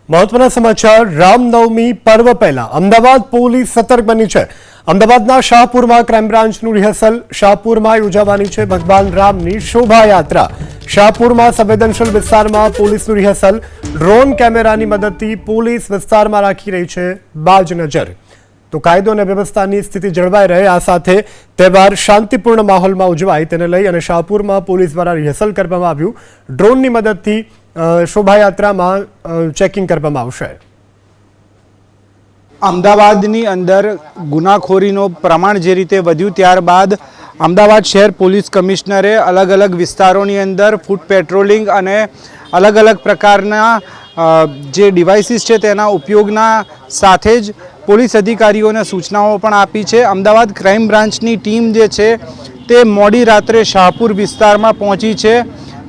મહત્વના સમાચાર રામનવમી પર્વ પહેલા અમદાવાદ પોલીસ સતર્ક બની છે। અમદાવાદના શાહપુરમાં ક્રાઇમ બ્રાન્ચનું રિહર્સલ શાહપુરમાં યોજાવાની છે ભગવાન રામની શોભાયાત્રા। શાહપુરમાં સંવેદનશીલ વિસ્તારમાં પોલીસનું રિહર્સલ ડ્રોન કેમેરાની મદદથી પોલીસ વિસ્તારમાં રાખી રહી છે બાજ નજર। તો કાયદો અને વ્યવસ્થાની સ્થિતિ જળવાઈ રહે આ સાથે તહેવાર શાંતિપૂર્ણ માહોલમાં ઉજવાય તેને લઈ અને શાહપુરમાં પોલીસ દ્વારા રિહર્સલ કરવામાં આવ્યું। ડ્રોનની મદદથી શોભાયાત્રામાં ચેકિંગ કરવામાં આવશે। અમદાવાદની અંદર ગુનાખોરીનો પ્રમાણ જે રીતે વધ્યું ત્યારબાદ અમદાવાદ શહેર પોલીસ કમિશનરે અલગ અલગ વિસ્તારોની અંદર ફૂટ પેટ્રોલિંગ અને અલગ અલગ પ્રકારના જે ડિવાઇસીસ છે તેના ઉપયોગના સાથે જ પોલીસ અધિકારીઓને સૂચનાઓ પણ આપી છે। અમદાવાદ ક્રાઇમ બ્રાન્ચની ટીમ જે છે તે મોડી રાત્રે શાહપુર વિસ્તારમાં પહોંચી છે।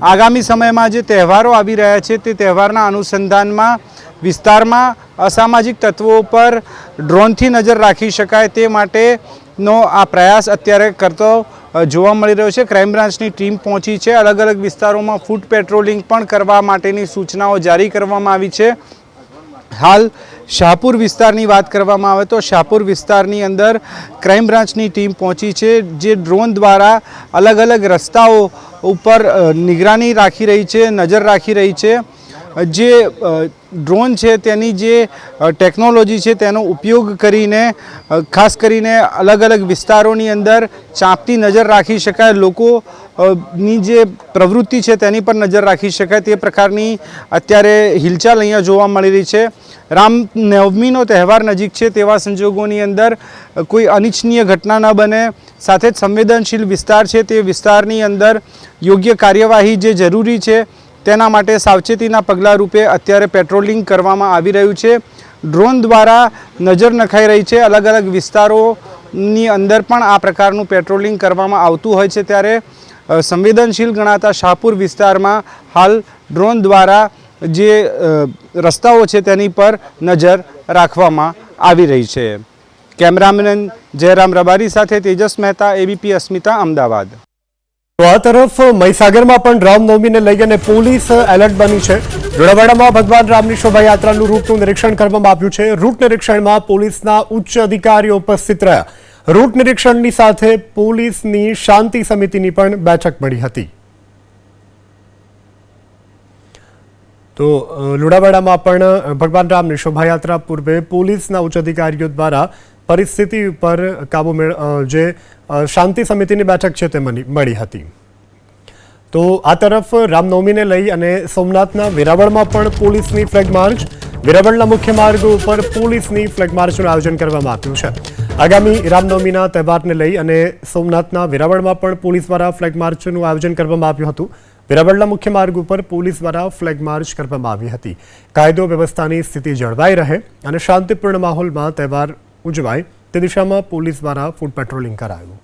આગામી સમયમાં જે તહેવારો આવી રહ્યા છે તે તહેવારના અનુસંધાનમાં વિસ્તારમાં અસામાજિક તત્વો પર ડ્રોનથી નજર રાખી શકાય તે માટેનો આ પ્રયાસ અત્યારે કરતો જોવા મળી રહ્યો છે। ક્રાઇમ બ્રાન્ચની ટીમ પહોંચી છે। અલગ અલગ વિસ્તારોમાં ફૂટ પેટ્રોલિંગ પણ કરવા માટેની સૂચનાઓ જારી કરવામાં આવી છે। હાલ શાહપુર વિસ્તારની વાત કરવામાં આવે તો શાહપુર વિસ્તારની અંદર ક્રાઇમ બ્રાન્ચની ટીમ પહોંચી છે જે ડ્રોન દ્વારા અલગ અલગ રસ્તાઓ ઉપર નિગરાની રાખી રહી છે, નજર રાખી રહી છે। જે ડ્રોન છે તેની જે ટેકનોલોજી છે તેનો ઉપયોગ કરીને ખાસ કરીને અલગ અલગ વિસ્તારોની અંદર ચાંપતી નજર રાખી શકાય, લોકોની જે પ્રવૃત્તિ છે તેની પર નજર રાખી શકાય તે પ્રકારની અત્યારે હિલચાલ અહીંયા જોવા મળી રહી છે। રામનવમીનો તહેવાર નજીક છે તેવા સંજોગોની અંદર કોઈ અનિચ્છનીય ઘટના ન બને, સાથે જ સંવેદનશીલ વિસ્તાર છે તે વિસ્તારની અંદર યોગ્ય કાર્યવાહી જે જરૂરી છે તેના માટે સાવચેતીના પગલાં રૂપે અત્યારે પેટ્રોલિંગ કરવામાં આવી રહ્યું છે। ડ્રોન દ્વારા નજર નખાઈ રહી છે। અલગ અલગ વિસ્તારોની અંદર પણ આ પ્રકારનું પેટ્રોલિંગ કરવામાં આવતું હોય છે ત્યારે સંવેદનશીલ ગણાતા શાહપુર વિસ્તારમાં હાલ ડ્રોન દ્વારા જે રસ્તાઓ છે તેની પર નજર રાખવામાં આવી રહી છે। કેમેરામેન જયરામ રબારી સાથે તેજસ મહેતા, એબીપી અસ્મિતા, અમદાવાદ। તો આ તરફ મહીસાગરમાં પણ રામનવમીને લઈ અને પોલીસ એલર્ટ બની છે। લુણાવાડામાં ભગવાન રામની શોભાયાત્રાનું રૂટનું નિરીક્ષણ કરવામાં આવ્યું છે। રૂટ નિરીક્ષણમાં પોલીસના ઉચ્ચ અધિકારીઓ ઉપસ્થિત રહ્યા। રૂટ નિરીક્ષણની સાથે પોલીસની શાંતિ સમિતિની પણ બેઠક મળી હતી। તો લુણાવાડામાં પણ ભગવાન રામની શોભાયાત્રા પૂર્વે પોલીસના ઉચ્ચ અધિકારીઓ દ્વારા પરિસ્થિતિ ઉપર કાબુ જે શાંતિ સમિતિની બેઠક છે તે મળી હતી। તો આ તરફ રામનવમીને લઈ અને સોમનાથના વેરાવળમાં પણ પોલીસની ફ્લેગ માર્ચ, વેરાવળના મુખ્ય માર્ગો ઉપર પોલીસની ફ્લેગ માર્ચનું આયોજન કરવામાં આવ્યું છે। આગામી રામનવમીના તહેવારને લઈ અને સોમનાથના વેરાવળમાં પણ પોલીસ દ્વારા ફ્લેગ માર્ચનું આયોજન કરવામાં આવ્યું હતું। વેરાવળના મુખ્ય માર્ગ ઉપર પોલીસ દ્વારા ફ્લેગ માર્ચ કરવામાં આવી હતી। કાયદો વ્યવસ્થાની સ્થિતિ જળવાઈ રહે અને શાંતિપૂર્ણ માહોલમાં તહેવાર ઉજવાય તે દિશામાં પોલીસ દ્વારા ફૂટ પેટ્રોલિંગ કરાયું।